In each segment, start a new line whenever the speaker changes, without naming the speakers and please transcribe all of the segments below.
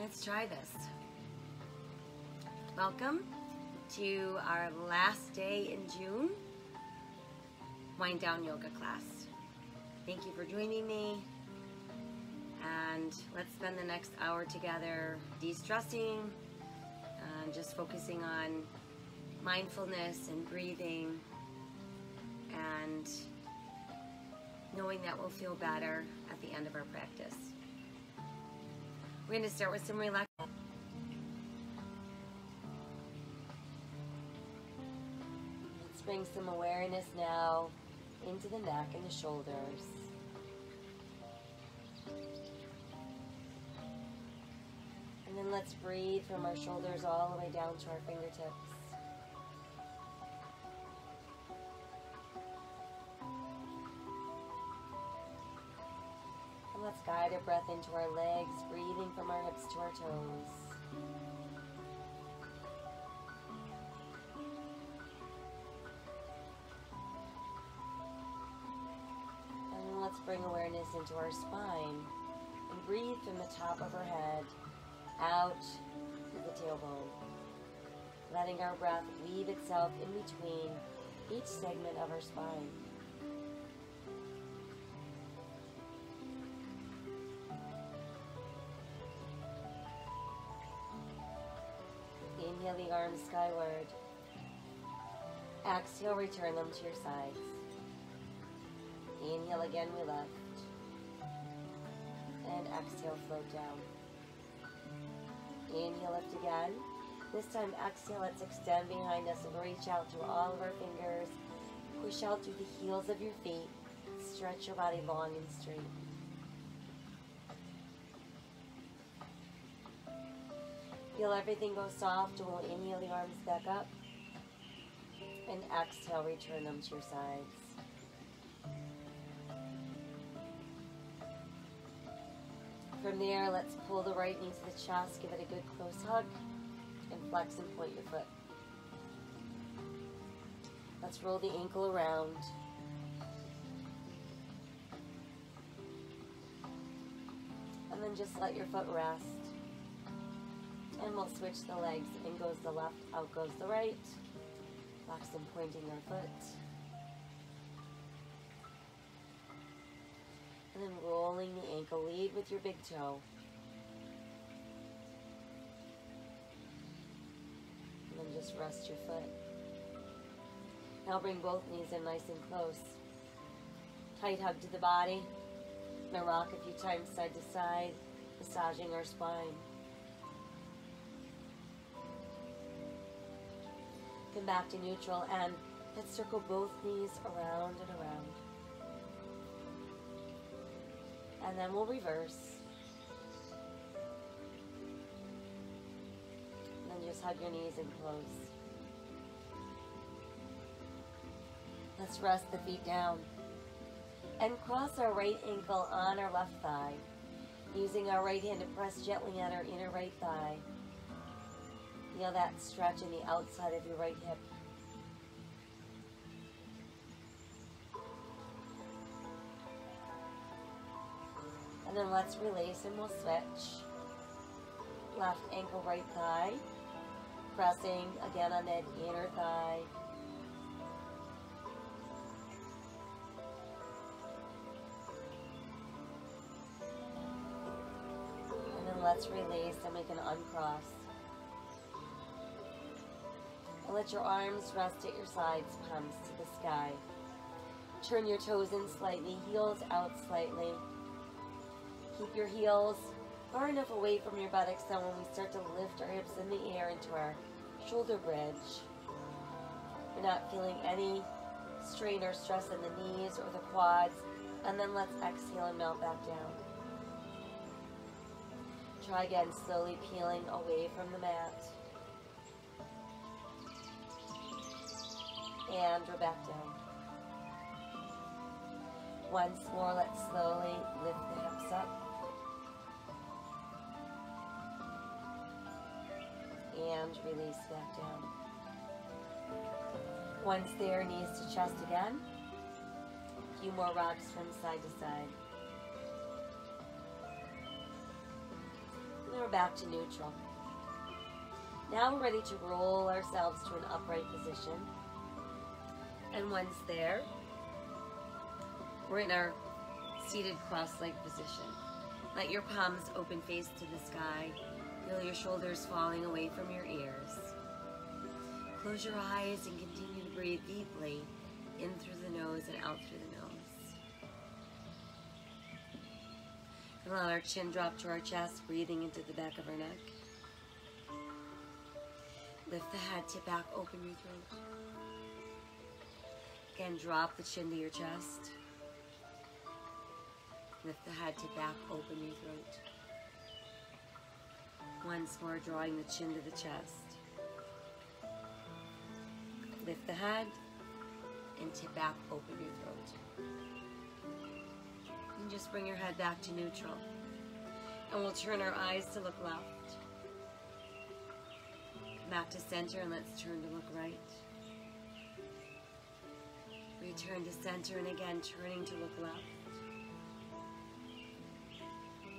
Let's try this. Welcome to our last day in June wind down yoga class. Thank you for joining me, and let's spend the next hour together de-stressing and just focusing on mindfulness and breathing and knowing that we'll feel better at the end of our practice. We're going to start with some relaxation. Let's bring some awareness now into the neck and the shoulders. And then let's breathe from our shoulders all the way down to our fingertips. Let's guide our breath into our legs, breathing from our hips to our toes. And then let's bring awareness into our spine and breathe from the top of our head out through the tailbone, letting our breath weave itself in between each segment of our spine. Inhale the arms skyward. Exhale, return them to your sides. Inhale again, we lift. And exhale, float down. Inhale, lift again. This time, exhale, let's extend behind us and reach out through all of our fingers. Push out through the heels of your feet. Stretch your body long and straight. Feel everything go soft, and we'll inhale the arms back up. And exhale, return them to your sides. From there, let's pull the right knee to the chest, give it a good close hug, and flex and point your foot. Let's roll the ankle around. And then just let your foot rest. And we'll switch the legs. In goes the left, out goes the right. Flex and pointing our foot. And then rolling the ankle, lead with your big toe. And then just rest your foot. Now bring both knees in nice and close. Tight hug to the body. Now rock a few times side to side, massaging our spine. Come back to neutral, and let's circle both knees around and around. And then we'll reverse. And then just hug your knees in close. Let's rest the feet down. And cross our right ankle on our left thigh, using our right hand to press gently on our inner right thigh. Feel that stretch in the outside of your right hip. And then let's release and we'll switch. Left ankle, right thigh. Pressing again on that inner thigh. And then let's release and we can uncross. And let your arms rest at your sides, palms to the sky. Turn your toes in slightly, heels out slightly. Keep your heels far enough away from your buttocks so when we start to lift our hips in the air into our shoulder bridge, we're not feeling any strain or stress in the knees or the quads. And then let's exhale and melt back down. Try again, slowly peeling away from the mat. And we're back down. Once more, let's slowly lift the hips up. And release back down. Once there, knees to chest again. A few more rocks from side to side. And then we're back to neutral. Now we're ready to roll ourselves to an upright position. And once there, we're in our seated cross-legged position. Let your palms open face to the sky. Feel your shoulders falling away from your ears. Close your eyes and continue to breathe deeply in through the nose and out through the nose. And let our chin drop to our chest, breathing into the back of our neck. Lift the head, tip back, open your throat. Again, drop the chin to your chest. Lift the head, tip back, open your throat. Once more, drawing the chin to the chest. Lift the head and tip back, open your throat. And just bring your head back to neutral. And we'll turn our eyes to look left. Back to center, and let's turn to look right. Return to center, and again turning to look left.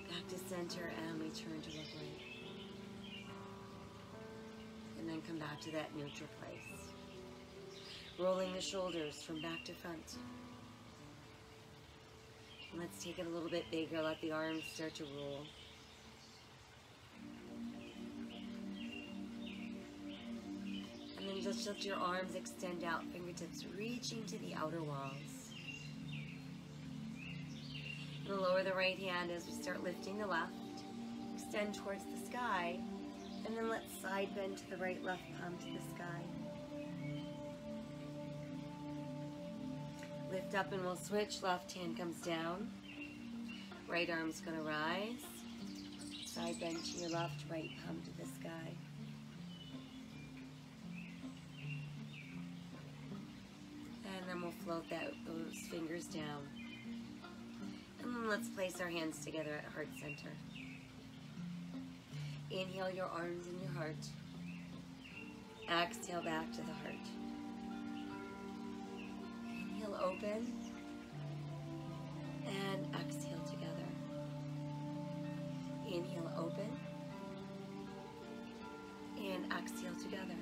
Back to center, and we turn to look right. And then come back to that neutral place. Rolling the shoulders from back to front. And let's take it a little bit bigger. Let the arms start to roll. And then just lift your arms, extend out, fingertips reaching to the outer walls. And lower the right hand as we start lifting the left. Extend towards the sky. And then let's side bend to the right, left palm to the sky. Lift up and we'll switch. Left hand comes down. Right arm's going to rise. Side bend to your left, right palm to the sky. And then we'll float those fingers down. And then let's place our hands together at heart center. Inhale your arms and your heart. Exhale back to the heart. Inhale, open. And exhale together. Inhale, open. And exhale together.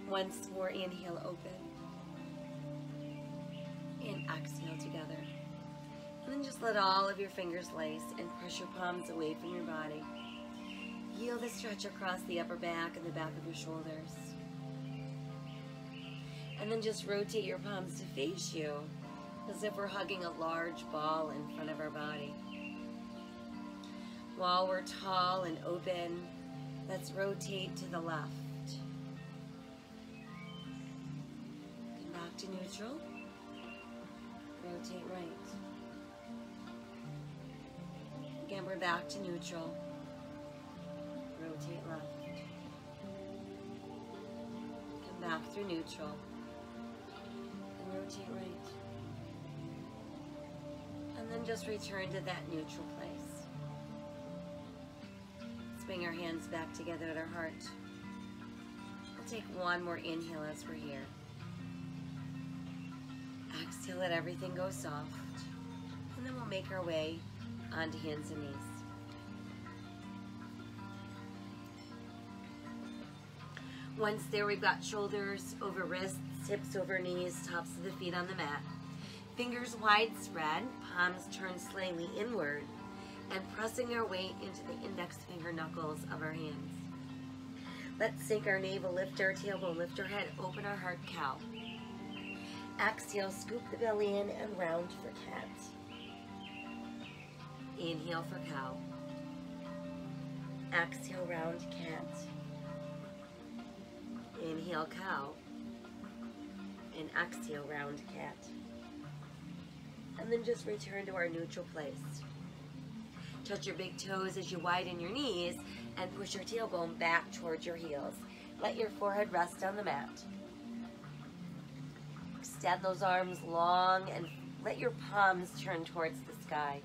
Once more, inhale, open. And exhale together. And then just let all of your fingers lace and press your palms away from your body. Feel the stretch across the upper back and the back of your shoulders. And then just rotate your palms to face you as if we're hugging a large ball in front of our body. While we're tall and open, let's rotate to the left. Come back to neutral. Rotate right. Again, we're back to neutral. Rotate left. Come back through neutral. And rotate right. And then just return to that neutral place. Let's bring our hands back together at our heart. We'll take one more inhale as we're here. Exhale, let everything go soft. And then we'll make our way onto hands and knees. Once there, we've got shoulders over wrists, hips over knees, tops of the feet on the mat. Fingers wide spread, palms turned slightly inward, and pressing our weight into the index finger knuckles of our hands. Let's sink our navel, lift our tailbone, lift our head, open our heart, cow. Exhale, scoop the belly in and round for cat. Inhale for cow. Exhale, round cat. Inhale, cow. And exhale, round cat. And then just return to our neutral place. Touch your big toes as you widen your knees and push your tailbone back towards your heels. Let your forehead rest on the mat. Extend those arms long and let your palms turn towards the sky.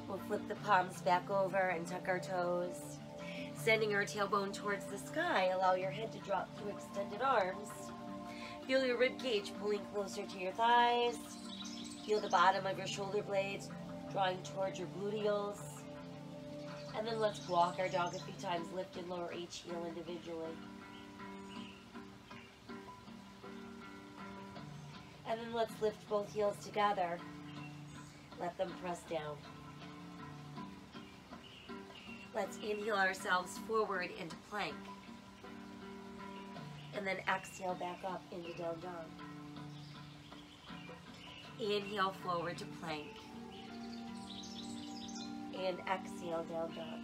We'll flip the palms back over and tuck our toes. Sending our tailbone towards the sky, allow your head to drop through extended arms. Feel your rib cage pulling closer to your thighs. Feel the bottom of your shoulder blades drawing towards your gluteals. And then let's walk our dog a few times, lift and lower each heel individually. And then let's lift both heels together. Let them press down. Let's inhale ourselves forward into plank. And then exhale back up into down dog. Inhale forward to plank. And exhale down dog.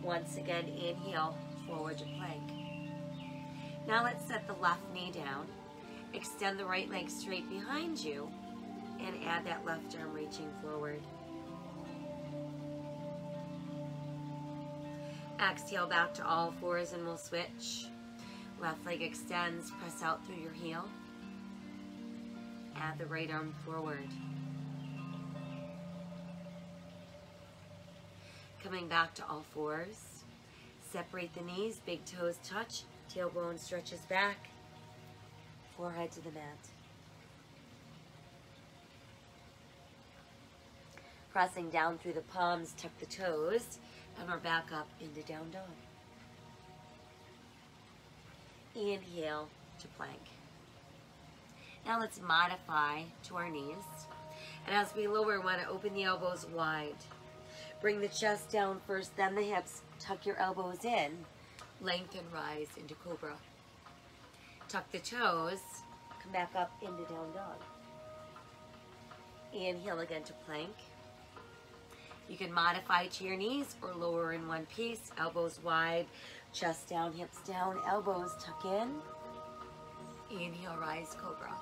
Once again, inhale forward to plank. Now let's set the left knee down. Extend the right leg straight behind you and add that left arm reaching forward. Exhale back to all fours and we'll switch. Left leg extends, press out through your heel. Add the right arm forward. Coming back to all fours. Separate the knees, big toes touch, tailbone stretches back, forehead to the mat. Pressing down through the palms, tuck the toes, and we're back up into down dog. Inhale to plank. Now let's modify to our knees. And as we lower, we want to open the elbows wide. Bring the chest down first, then the hips. Tuck your elbows in. Lengthen, rise into cobra. Tuck the toes. Come back up into down dog. Inhale again to plank. You can modify to your knees or lower in one piece. Elbows wide, chest down, hips down, elbows tuck in. Inhale, rise, cobra.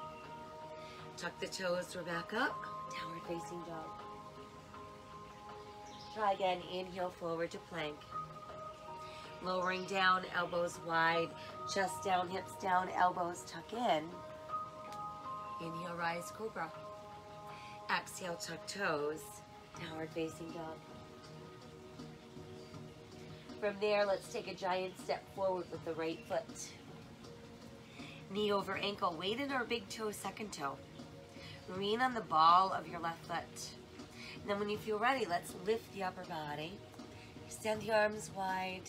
Tuck the toes, we're back up. Downward facing dog. Try again, inhale forward to plank. Lowering down, elbows wide, chest down, hips down, elbows tuck in. Inhale, rise, cobra. Exhale, tuck toes. Downward facing dog. From there, let's take a giant step forward with the right foot. Knee over ankle, weight in our big toe, second toe. Lean on the ball of your left foot. And then when you feel ready, let's lift the upper body. Extend the arms wide.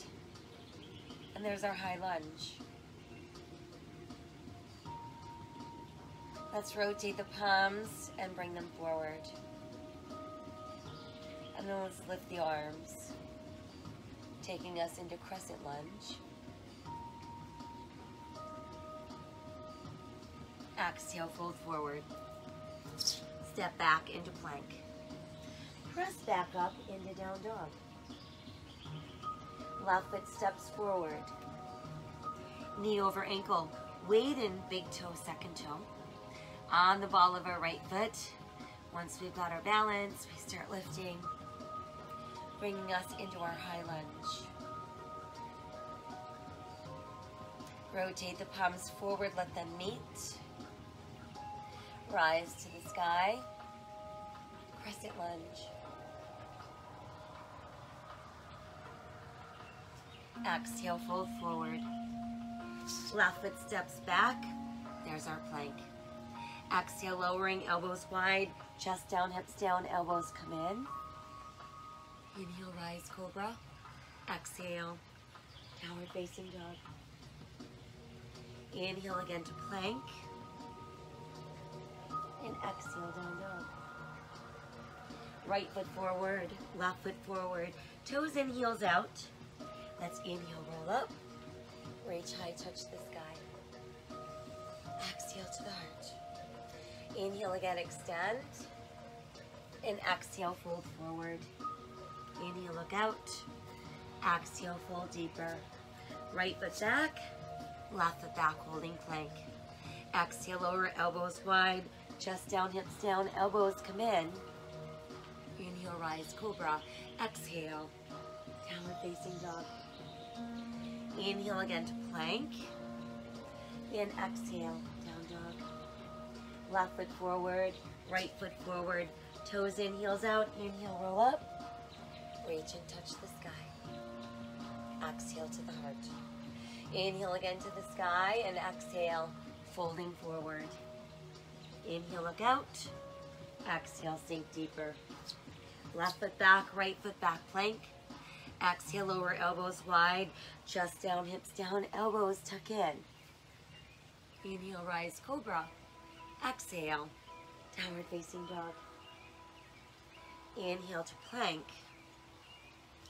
And there's our high lunge. Let's rotate the palms and bring them forward. And then let's lift the arms, taking us into crescent lunge. Exhale, fold forward. Step back into plank. Press back up into down dog. Left foot steps forward. Knee over ankle. Weight in big toe, second toe. On the ball of our right foot. Once we've got our balance, we start lifting, bringing us into our high lunge. Rotate the palms forward, let them meet. Rise to the sky. Crescent lunge. Exhale, fold forward. Left foot steps back. There's our plank. Exhale, lowering, elbows wide, chest down, hips down, elbows come in. Inhale, rise, cobra. Exhale, downward facing dog. Inhale again to plank. And exhale, down dog. Right foot forward, left foot forward. Toes in, heels out. Let's inhale, roll up. Reach high, touch the sky. Exhale to the heart. Inhale again, extend. And exhale, fold forward. Inhale, look out. Exhale, fold deeper. Right foot back, left foot back, holding plank. Exhale, lower, elbows wide, chest down, hips down, elbows come in. Inhale, rise, cobra. Exhale, downward facing dog. Inhale again to plank. And exhale, down dog. Left foot forward, right foot forward, toes in, heels out. Inhale, roll up. Reach and touch the sky. Exhale to the heart. Inhale again to the sky and exhale, folding forward. Inhale, look out. Exhale, sink deeper. Left foot back, right foot back, plank. Exhale, lower elbows wide, chest down, hips down, elbows tuck in. Inhale, rise, cobra. Exhale, downward facing dog. Inhale to plank.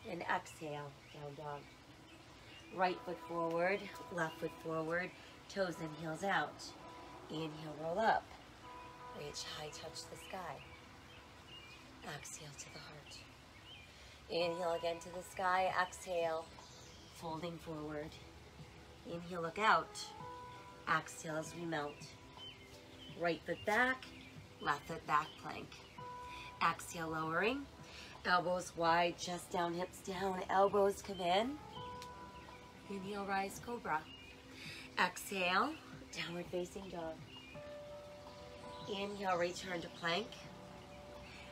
And exhale, down dog. Right foot forward, left foot forward, toes and heels out. Inhale, roll up. Reach high, touch the sky. Exhale to the heart. Inhale again to the sky. Exhale, folding forward. Inhale, look out. Exhale as we melt. Right foot back, left foot back, plank. Exhale, lowering. Elbows wide, chest down, hips down. Elbows come in. Inhale, rise, cobra. Exhale, downward facing dog. Inhale, return to plank.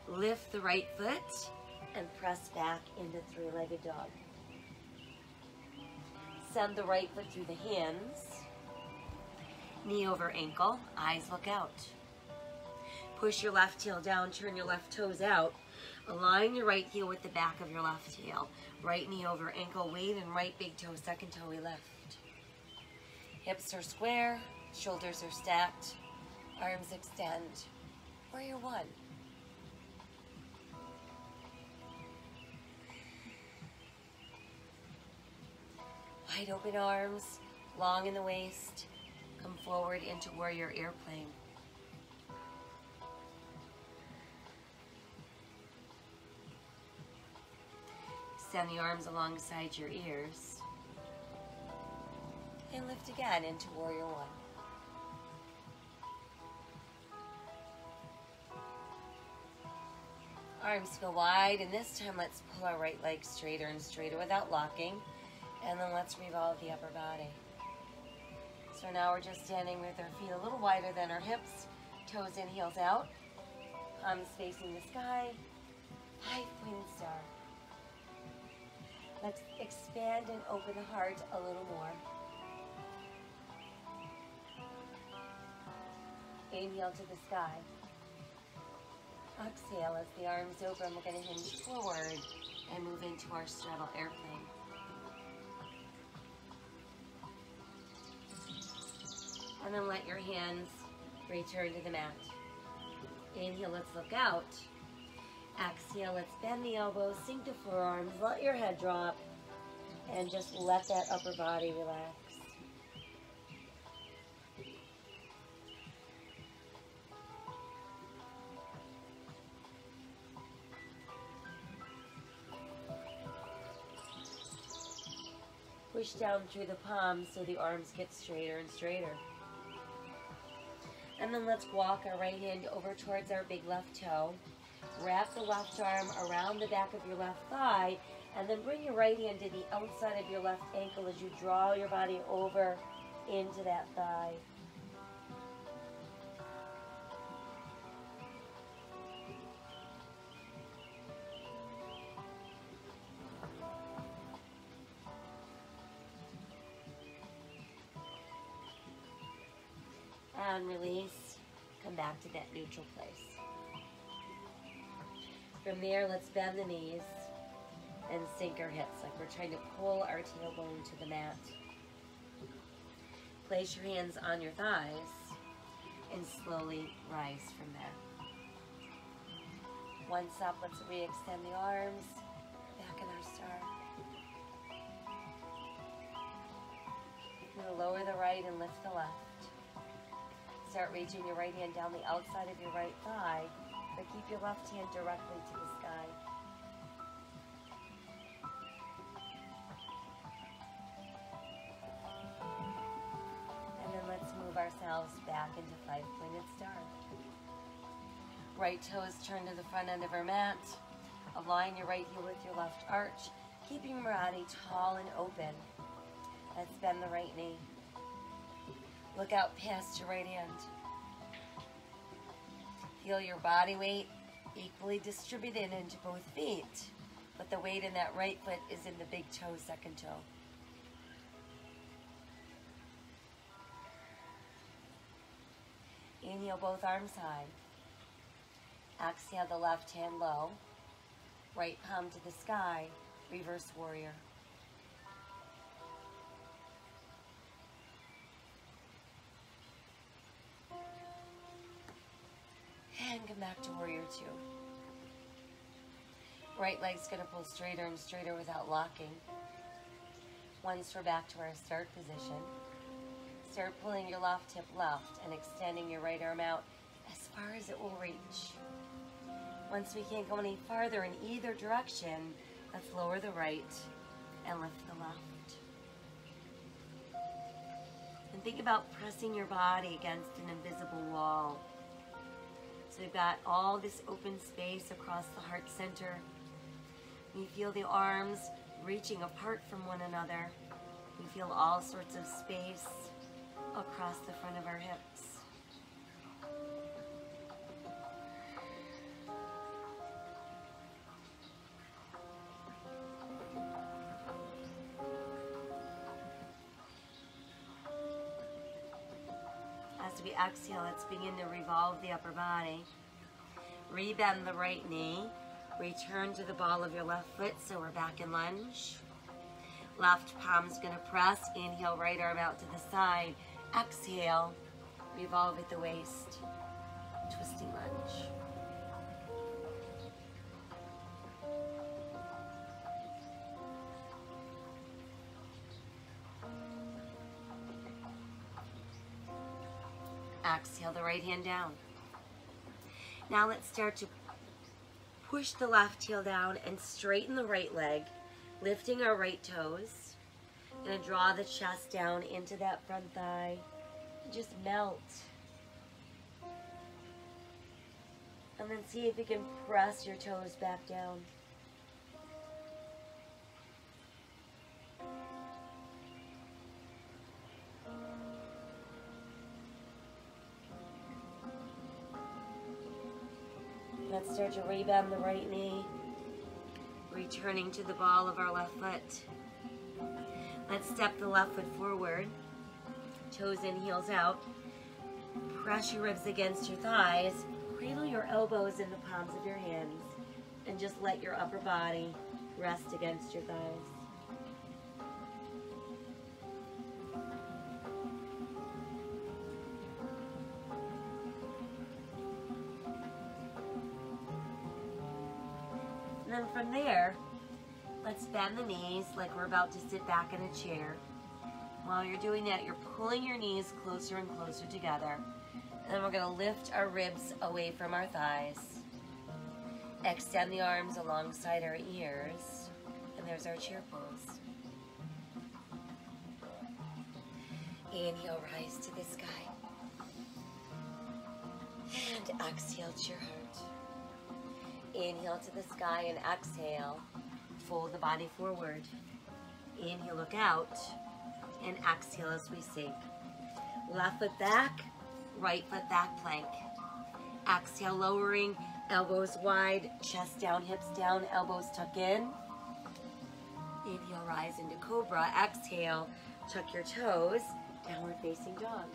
Lift the right foot and press back into three-legged dog. Send the right foot through the hands. Knee over ankle, eyes look out. Push your left heel down, turn your left toes out. Align your right heel with the back of your left heel. Right knee over ankle, weight and right big toe, second toe we lift. Hips are square, shoulders are stacked, arms extend. Warrior one. Wide open arms, long in the waist. Come forward into warrior airplane. Extend the arms alongside your ears. And lift again into warrior one. Arms go wide, and this time let's pull our right leg straighter and straighter without locking. And then let's revolve the upper body. So now we're just standing with our feet a little wider than our hips, toes in, heels out, palms facing the sky, five-pointed star. Let's expand and open the heart a little more. Inhale to the sky. Exhale as the arms open. We're going to hinge forward and move into our straddle airplane. And then let your hands return to the mat. Inhale, let's look out. Exhale, let's bend the elbows, sink the forearms, let your head drop, and just let that upper body relax. Push down through the palms so the arms get straighter and straighter. And then let's walk our right hand over towards our big left toe. Wrap the left arm around the back of your left thigh, and then bring your right hand to the outside of your left ankle as you draw your body over into that thigh. And release, come back to that neutral place. From there, let's bend the knees and sink our hips like we're trying to pull our tailbone to the mat. Place your hands on your thighs and slowly rise from there. Once up, let's re-extend the arms, back in our star. We'll lower the right and lift the left. Start reaching your right hand down the outside of your right thigh, but keep your left hand directly to the sky. And then let's move ourselves back into five-pointed star. Right toes turn to the front end of our mat. Align your right heel with your left arch, keeping your body tall and open. Let's bend the right knee. Look out past your right hand. Feel your body weight equally distributed into both feet, but the weight in that right foot is in the big toe, second toe. Inhale, both arms high. Exhale, the left hand low. Right palm to the sky, reverse warrior. And come back to warrior two. Right leg's gonna pull straighter and straighter without locking. Once we're back to our start position, start pulling your left hip left and extending your right arm out as far as it will reach. Once we can't go any farther in either direction, let's lower the right and lift the left. And think about pressing your body against an invisible wall. So we've got all this open space across the heart center. We feel the arms reaching apart from one another. We feel all sorts of space across the front of our hips. As we exhale, let's begin to revolve the upper body. Rebend the right knee. Return to the ball of your left foot, so we're back in lunge. Left palm's gonna press. Inhale, right arm out to the side. Exhale, revolve at the waist. Twisting lunge. Exhale the right hand down. Now let's start to push the left heel down and straighten the right leg, lifting our right toes. Gonna draw the chest down into that front thigh. Just melt. And then see if you can press your toes back down. Let's start to rebend the right knee, returning to the ball of our left foot. Let's step the left foot forward, toes in, heels out. Press your ribs against your thighs, cradle your elbows in the palms of your hands, and just let your upper body rest against your thighs. And then from there, let's bend the knees like we're about to sit back in a chair. While you're doing that, you're pulling your knees closer and closer together. And then we're going to lift our ribs away from our thighs. Extend the arms alongside our ears. And there's our chair pose. Inhale, rise to the sky. And exhale to your heart. Inhale to the sky and exhale. Fold the body forward. Inhale, look out. And exhale as we sink. Left foot back, right foot back plank. Exhale, lowering, elbows wide, chest down, hips down, elbows tuck in. Inhale, rise into cobra. Exhale, tuck your toes, downward facing dog.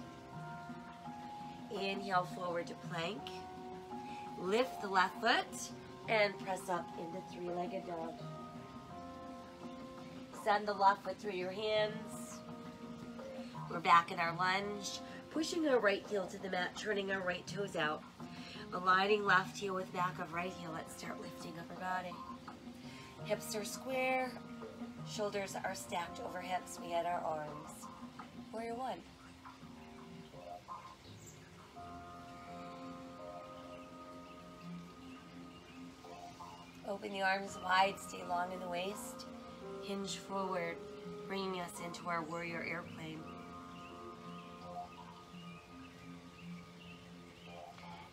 Inhale, forward to plank. Lift the left foot and press up into three-legged dog. Send the left foot through your hands. We're back in our lunge, pushing our right heel to the mat, turning our right toes out. Aligning left heel with back of right heel. Let's start lifting upper body. Hips are square, shoulders are stacked over hips. We had our arms. Warrior one. Open the arms wide, stay long in the waist. Hinge forward, bringing us into our warrior airplane.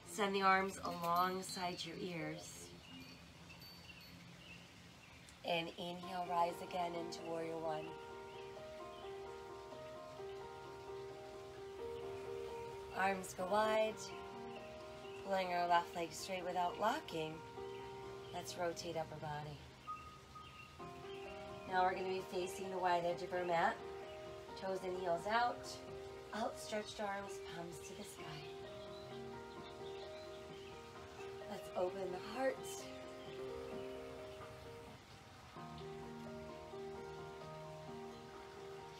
Send the arms alongside your ears. And inhale, rise again into warrior one. Arms go wide, pulling our left leg straight without locking. Let's rotate upper body. Now we're going to be facing the wide edge of our mat. Toes and heels out. Outstretched arms, palms to the sky. open the heart.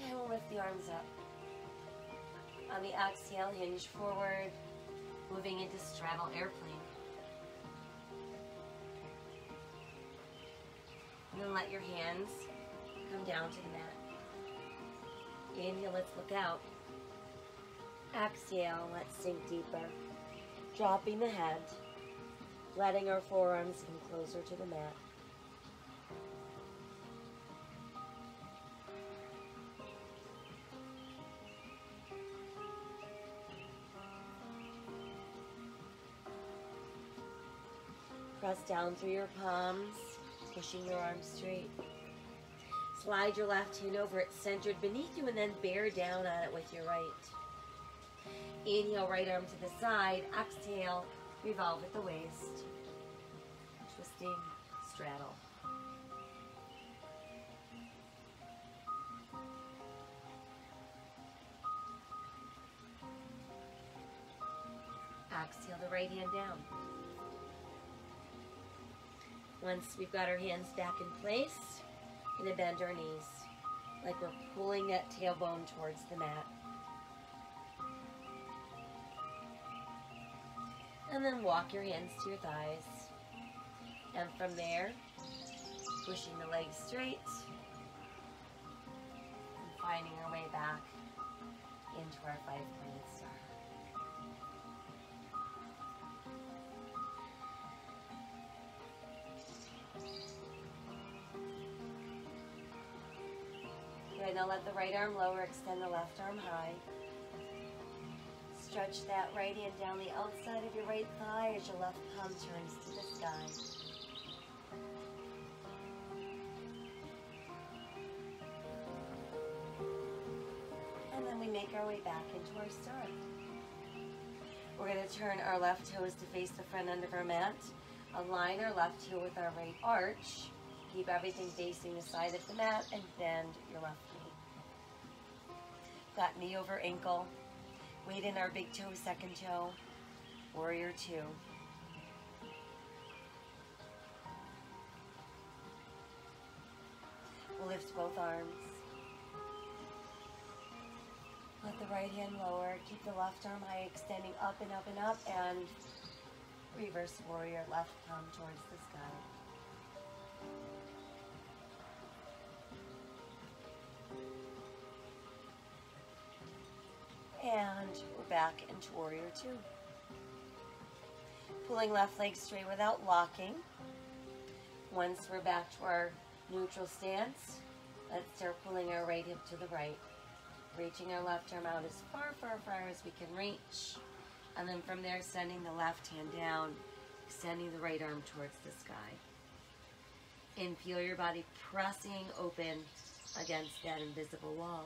And we'll lift the arms up. On the exhale, hinge forward, moving into straddle airplane. And then let your hands come down to the mat. Inhale, let's look out. Exhale, let's sink deeper. Dropping the head, letting our forearms come closer to the mat. Press down through your palms, pushing your arms straight. Slide your left hand over it centered beneath you and then bear down on it with your right. Inhale, right arm to the side. Exhale, revolve at the waist. Twisting, straddle. Exhale the right hand down. Once we've got our hands back in place, we're going to bend our knees like we're pulling that tailbone towards the mat. And then walk your hands to your thighs. And from there, pushing the legs straight and finding our way back into our five-pointed star. Good, now let the right arm lower, extend the left arm high. Stretch that right hand down the outside of your right thigh as your left palm turns to the sky. And then we make our way back into our star. We're going to turn our left toes to face the front end of our mat. Align our left heel with our right arch. Keep everything facing the side of the mat and bend your left knee. Got knee over ankle. Weight in our big toe, second toe. Warrior two. We'll lift both arms. Let the right hand lower. Keep the left arm high, extending up and up and up. And reverse warrior, left palm towards the sky. And we're back into warrior two. Pulling left leg straight without locking. Once we're back to our neutral stance, let's start pulling our right hip to the right. Reaching our left arm out as far, far, far as we can reach. And then from there, sending the left hand down, extending the right arm towards the sky. And feel your body pressing open against that invisible wall.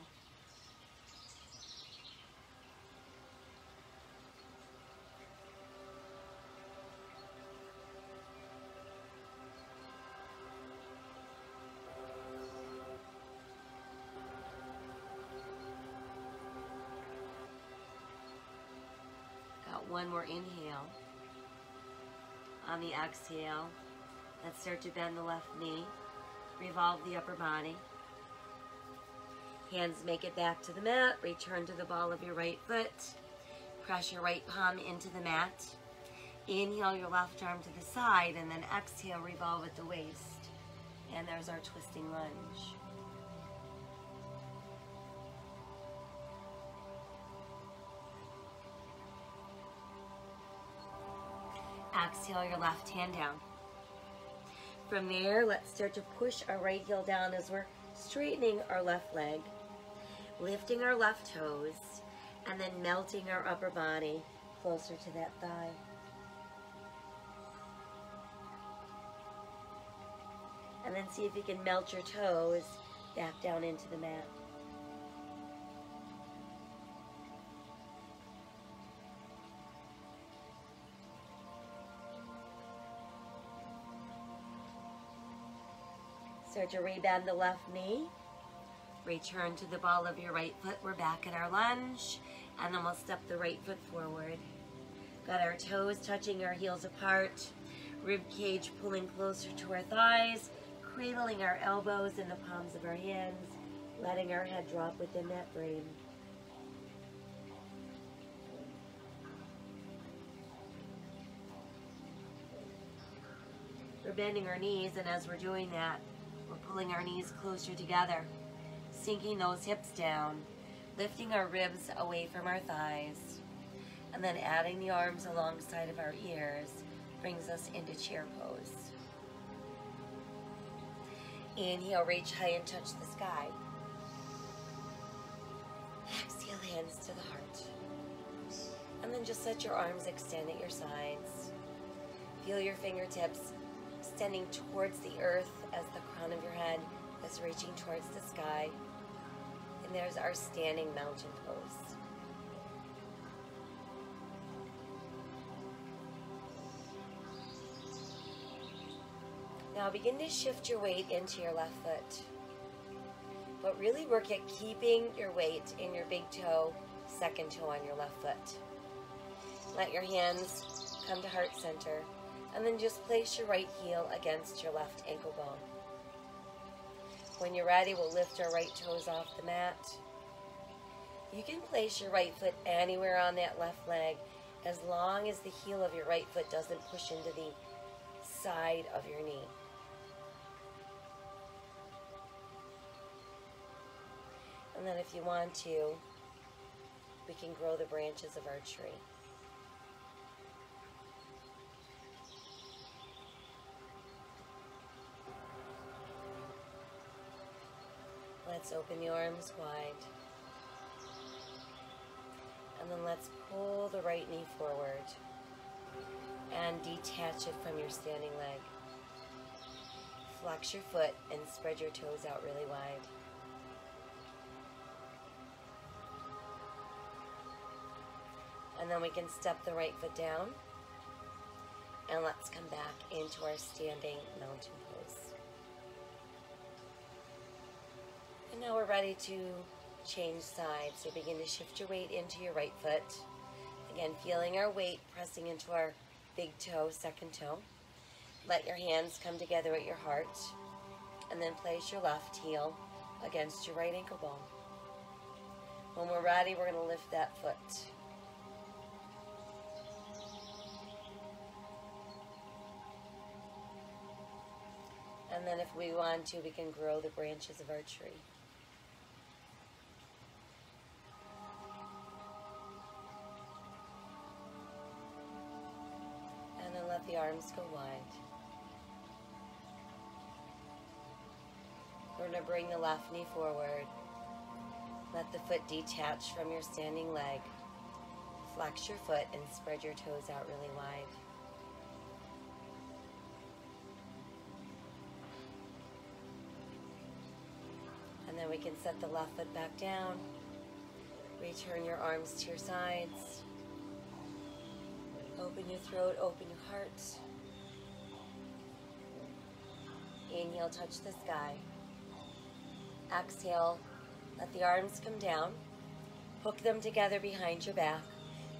One more inhale. On the exhale, let's start to bend the left knee. Revolve the upper body. Hands make it back to the mat. Return to the ball of your right foot. Press your right palm into the mat. Inhale your left arm to the side, and then exhale, revolve at the waist. And there's our twisting lunge. Exhale your left hand down. From there, let's start to push our right heel down as we're straightening our left leg, lifting our left toes, and then melting our upper body closer to that thigh. And then see if you can melt your toes back down into the mat. Start to rebend the left knee. Return to the ball of your right foot. We're back in our lunge. And then we'll step the right foot forward. Got our toes touching our heels apart. Rib cage pulling closer to our thighs, cradling our elbows in the palms of our hands, letting our head drop within that frame. We're bending our knees, and as we're doing that, we're pulling our knees closer together, sinking those hips down, lifting our ribs away from our thighs, and then adding the arms alongside of our ears brings us into chair pose. Inhale, reach high and touch the sky. Exhale, hands to the heart. And then just let your arms extend at your sides. Feel your fingertips extending towards the earth as the crown of your head is reaching towards the sky. And there's our standing mountain pose. Now begin to shift your weight into your left foot. But really work at keeping your weight in your big toe, second toe on your left foot. Let your hands come to heart center, and then just place your right heel against your left ankle bone. When you're ready, we'll lift our right toes off the mat. You can place your right foot anywhere on that left leg as long as the heel of your right foot doesn't push into the side of your knee. And then if you want to, we can grow the branches of our tree. Let's open the arms wide. And then let's pull the right knee forward and detach it from your standing leg. Flex your foot and spread your toes out really wide. And then we can step the right foot down, and let's come back into our standing mountain pose. And now we're ready to change sides. So begin to shift your weight into your right foot. Again, feeling our weight pressing into our big toe, second toe. Let your hands come together at your heart, and then place your left heel against your right ankle bone. When we're ready, we're going to lift that foot. And then if we want to, we can grow the branches of our tree. And then let the arms go wide. We're going to bring the left knee forward. Let the foot detach from your standing leg. Flex your foot and spread your toes out really wide. And then we can set the left foot back down. Return your arms to your sides. Open your throat, open your heart. Inhale, touch the sky. Exhale, let the arms come down. Hook them together behind your back.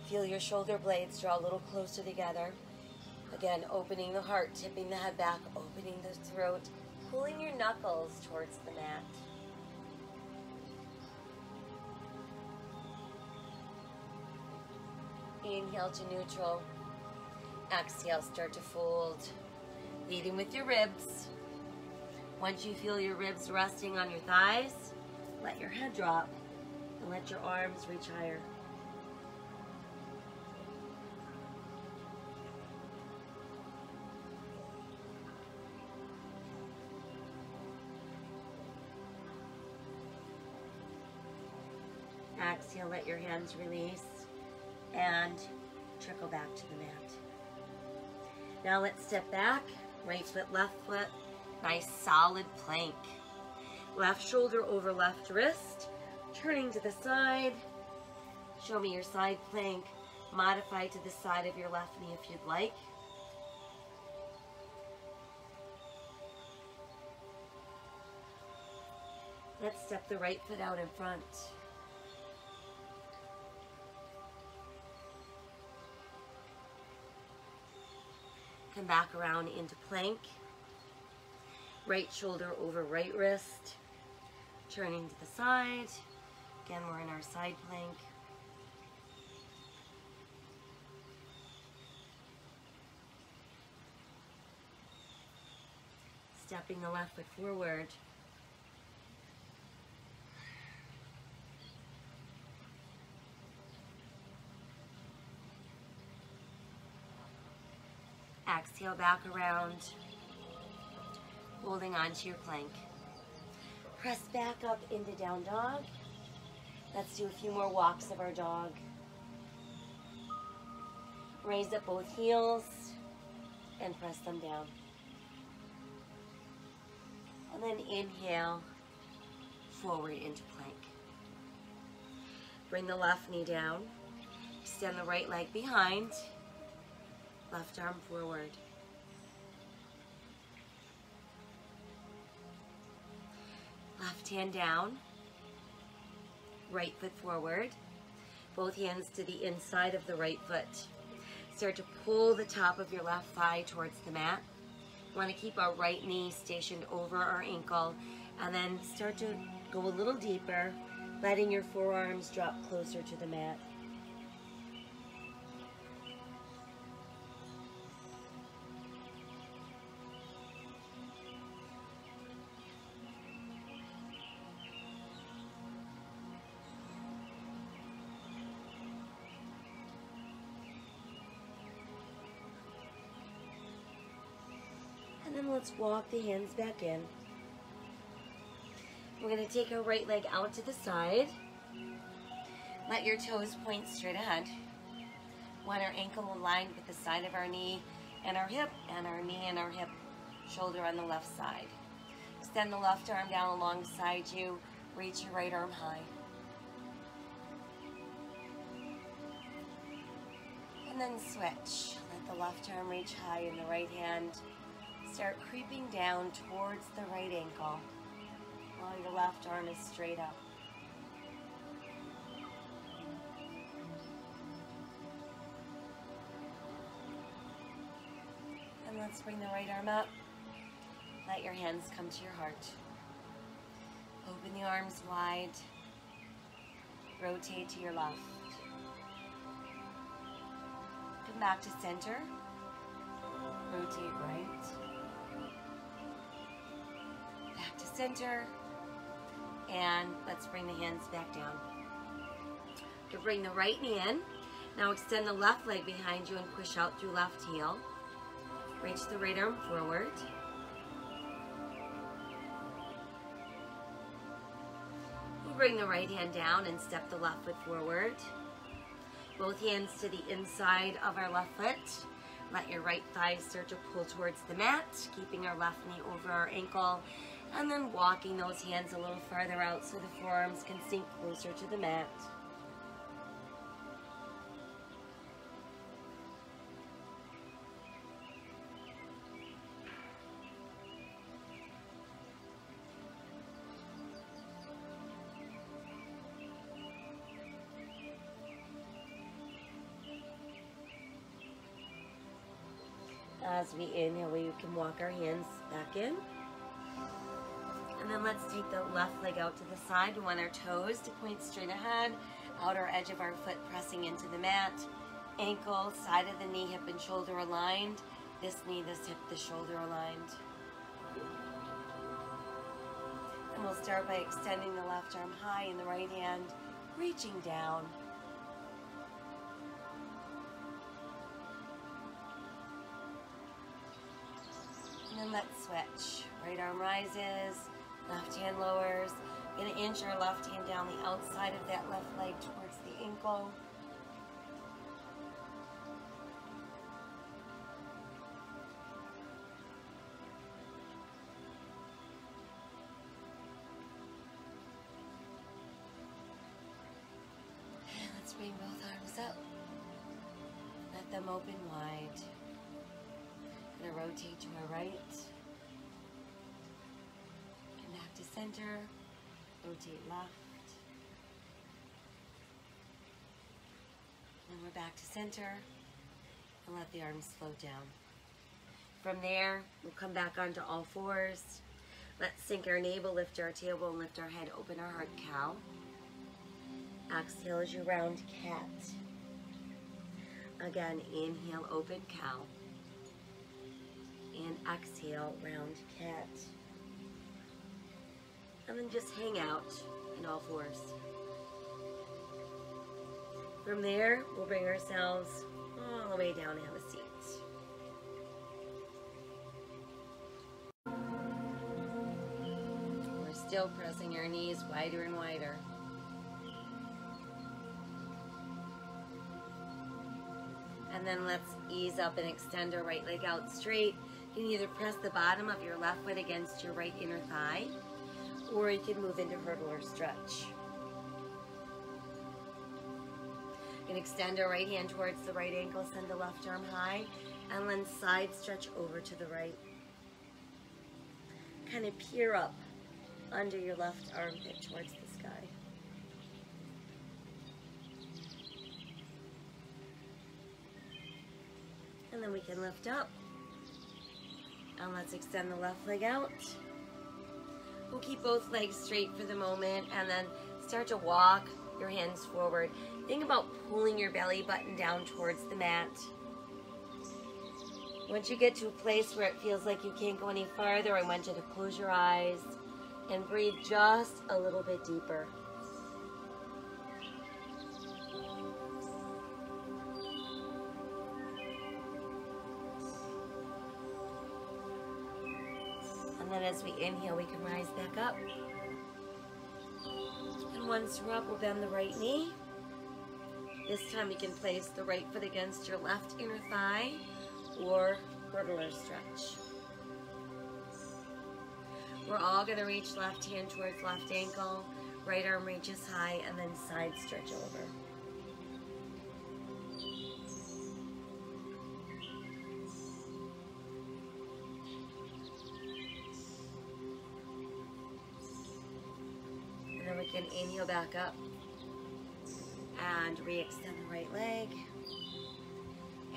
Feel your shoulder blades draw a little closer together. Again, opening the heart, tipping the head back, opening the throat, pulling your knuckles towards the mat. Inhale to neutral. Exhale, start to fold. Leading with your ribs. Once you feel your ribs resting on your thighs, let your head drop and let your arms reach higher. Exhale, let your hands release and trickle back to the mat. Now let's step back, right foot, left foot, nice solid plank. Left shoulder over left wrist, turning to the side. Show me your side plank. Modify to the side of your left knee if you'd like. Let's step the right foot out in front. Come back around into plank. Right shoulder over right wrist. Turning to the side. Again, we're in our side plank. Stepping the left foot forward. Exhale back around, holding on to your plank. Press back up into down dog. Let's do a few more walks of our dog. Raise up both heels and press them down. And then inhale, forward into plank. Bring the left knee down. Extend the right leg behind. Left arm forward. Left hand down. Right foot forward. Both hands to the inside of the right foot. Start to pull the top of your left thigh towards the mat. Want to keep our right knee stationed over our ankle, and then start to go a little deeper, letting your forearms drop closer to the mat. And then let's walk the hands back in. We're going to take our right leg out to the side. Let your toes point straight ahead. Want our ankle aligned with the side of our knee and our hip, and our knee and our hip, shoulder on the left side. Extend the left arm down alongside you. Reach your right arm high. And then switch. Let the left arm reach high in the right hand. Start creeping down towards the right ankle while your left arm is straight up. And let's bring the right arm up. Let your hands come to your heart. Open the arms wide. Rotate to your left. Come back to center. Rotate right. Back to center, and let's bring the hands back down. You bring the right knee in. Now extend the left leg behind you and push out through left heel. Reach the right arm forward. You bring the right hand down and step the left foot forward. Both hands to the inside of our left foot. Let your right thigh start to pull towards the mat, keeping our left knee over our ankle, and then walking those hands a little farther out so the forearms can sink closer to the mat. As we inhale, we can walk our hands back in. And then let's take the left leg out to the side. We want our toes to point straight ahead, outer edge of our foot pressing into the mat. Ankle, side of the knee, hip and shoulder aligned. This knee, this hip, this shoulder aligned. And we'll start by extending the left arm high and the right hand reaching down. And then let's switch. Right arm rises, left hand lowers. Gonna inch our left hand down the outside of that left leg towards the ankle. And let's bring both arms up. Let them open wide. Gonna rotate to our right. Come back to center. Rotate left. And we're back to center. And let the arms float down. From there, we'll come back onto all fours. Let's sink our navel, lift our tailbone, lift our head, open our heart, cow. Exhale as you round cat. Again, inhale, open cow. And exhale, round cat. And then just hang out in all fours. From there, we'll bring ourselves all the way down and have a seat. We're still pressing our knees wider and wider. And then let's ease up and extend our right leg out straight. You can either press the bottom of your left foot against your right inner thigh, or you can move into hurdle or stretch. You can extend our right hand towards the right ankle, send the left arm high, and then side stretch over to the right. Kind of peer up under your left armpit towards the sky. And then we can lift up. And let's extend the left leg out. We'll keep both legs straight for the moment and then start to walk your hands forward. Think about pulling your belly button down towards the mat. Once you get to a place where it feels like you can't go any farther, I want you to close your eyes and breathe just a little bit deeper. And then as we inhale, we can rise back up. And once we're up, we'll bend the right knee. This time we can place the right foot against your left inner thigh or hurdle or stretch. We're all going to reach left hand towards left ankle, right arm reaches high, and then side stretch over. And then we can inhale back up and re-extend the right leg.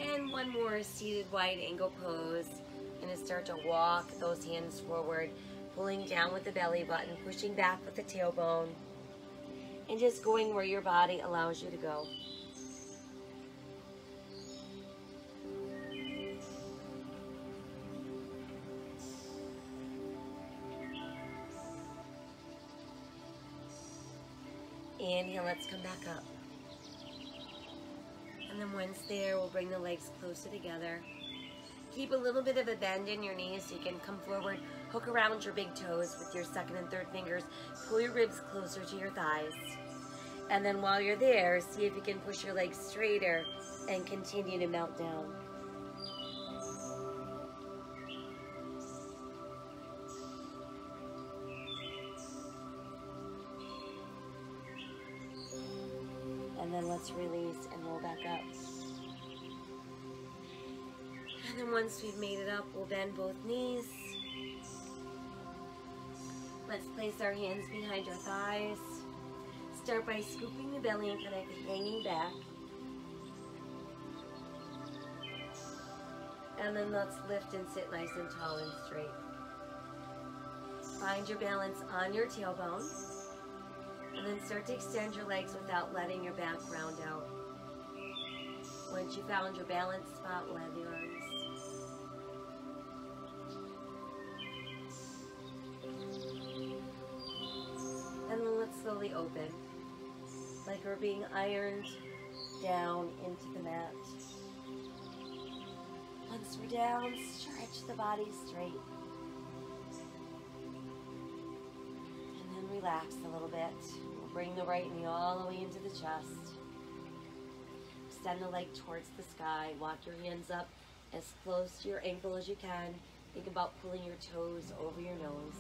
And one more seated wide angle pose. Going to start to walk those hands forward, pulling down with the belly button, pushing back with the tailbone, and just going where your body allows you to go. Inhale, let's come back up. And then once there, we'll bring the legs closer together. Keep a little bit of a bend in your knees so you can come forward, hook around your big toes with your second and third fingers, pull your ribs closer to your thighs. And then while you're there, see if you can push your legs straighter and continue to melt down. And then let's release and roll back up. And then once we've made it up, we'll bend both knees. Let's place our hands behind our thighs. Start by scooping the belly and kind of hanging back. And then let's lift and sit nice and tall and straight. Find your balance on your tailbone. And then start to extend your legs without letting your back round out. Once you found your balance spot, we'll have the arms. And then let's slowly open, like we're being ironed down into the mat. Once we're down, stretch the body straight. And then relax a little bit. We'll bring the right knee all the way into the chest. Extend the leg towards the sky. Walk your hands up as close to your ankle as you can. Think about pulling your toes over your nose.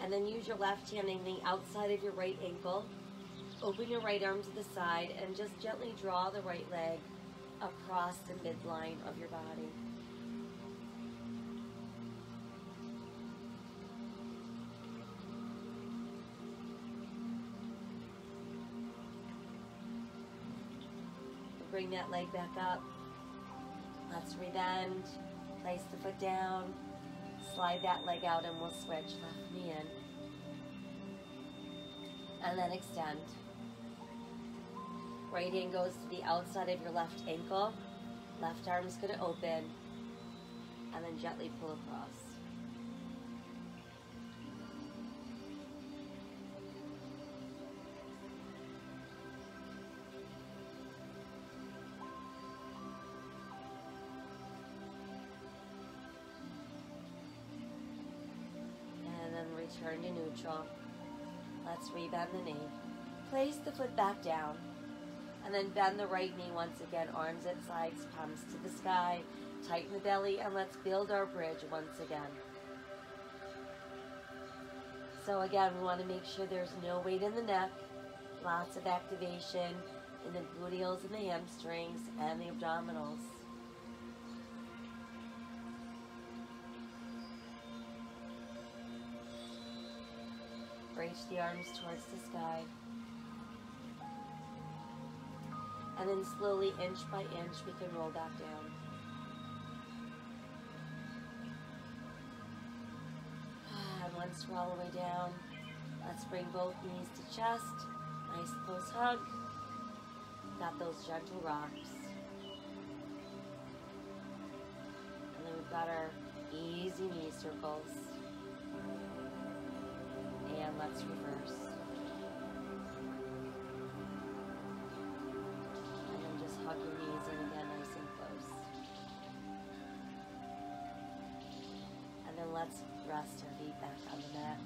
And then use your left hand on the outside of your right ankle. Open your right arm to the side and just gently draw the right leg across the midline of your body. Bring that leg back up. Let's rebend. Place the foot down. Slide that leg out and we'll switch. Left knee in. And then extend. Right hand goes to the outside of your left ankle. Left arm is going to open. And then gently pull across. And then return to neutral. Let's rebend the knee. Place the foot back down. And then bend the right knee once again, arms at sides, palms to the sky. Tighten the belly, and let's build our bridge once again. So again, we want to make sure there's no weight in the neck. Lots of activation in the gluteals and the hamstrings and the abdominals. Reach the arms towards the sky. And then slowly, inch by inch, we can roll back down. And once we're all the way down, let's bring both knees to chest. Nice close hug. Got those gentle rocks. And then we've got our easy knee circles. And let's reverse. Hug your knees in again, nice and close. And then let's rest our feet back on the mat.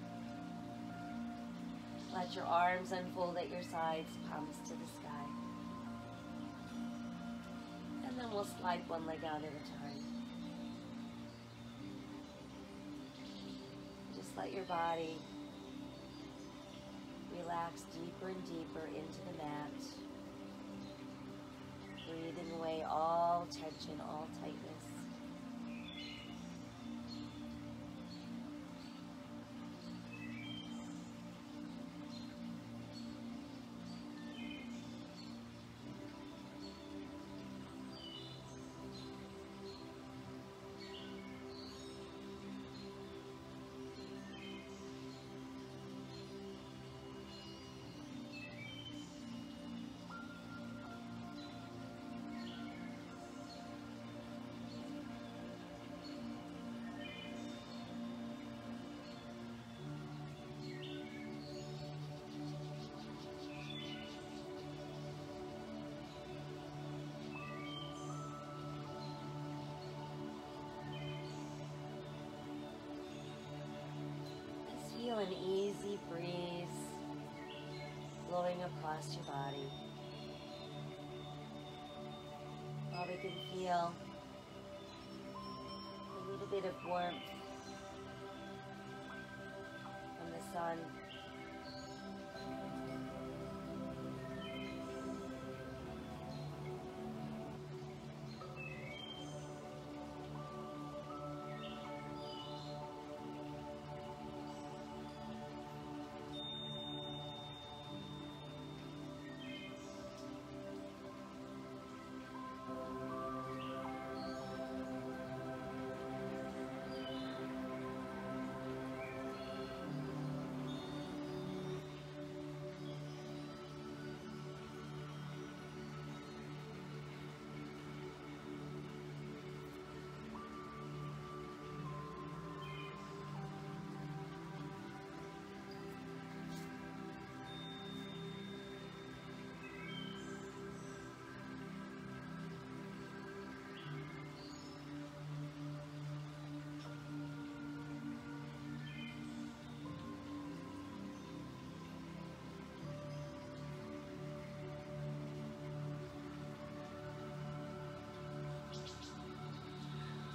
Let your arms unfold at your sides, palms to the sky. And then we'll slide one leg out at a time. Just let your body relax deeper and deeper into the mat. Breathing away all tension, all tightness. Feel an easy breeze blowing across your body. Or we can feel a little bit of warmth from the sun.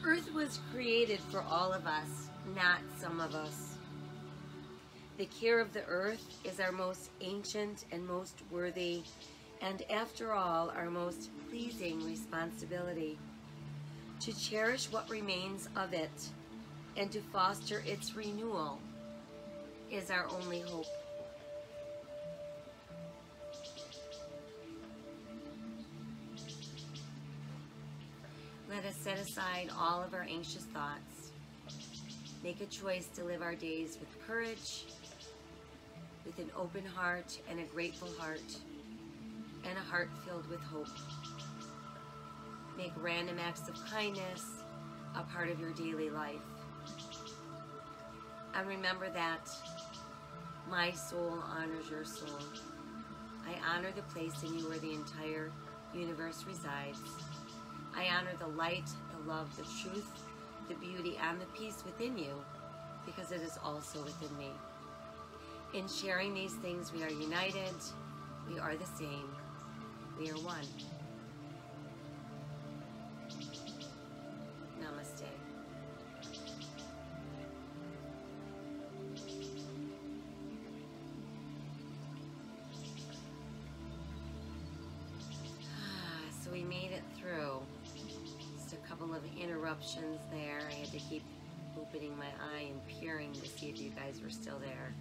Earth was created for all of us, not some of us. The care of the earth is our most ancient and most worthy, and after all, our most pleasing responsibility. To cherish what remains of it and to foster its renewal is our only hope. Let us set aside all of our anxious thoughts. Make a choice to live our days with courage, with an open heart and a grateful heart, and a heart filled with hope. Make random acts of kindness a part of your daily life. And remember that my soul honors your soul. I honor the place in you where the entire universe resides. I honor the light, the love, the truth, the beauty, and the peace within you, because it is also within me. In sharing these things, we are united, we are the same, we are one. Namaste. So we made it through. Just a couple of interruptions there. I had to keep opening my eye and peering to see if you guys were still there.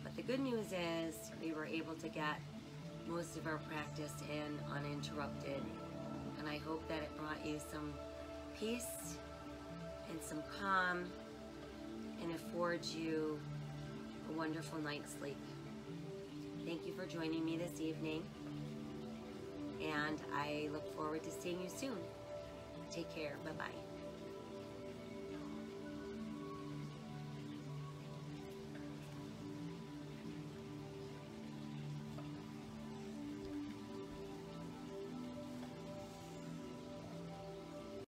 But the good news is we were able to get most of our practice in uninterrupted. And I hope that it brought you some peace and some calm and affords you a wonderful night's sleep. Thank you for joining me this evening, and I look forward to seeing you soon. Take care. Bye-bye.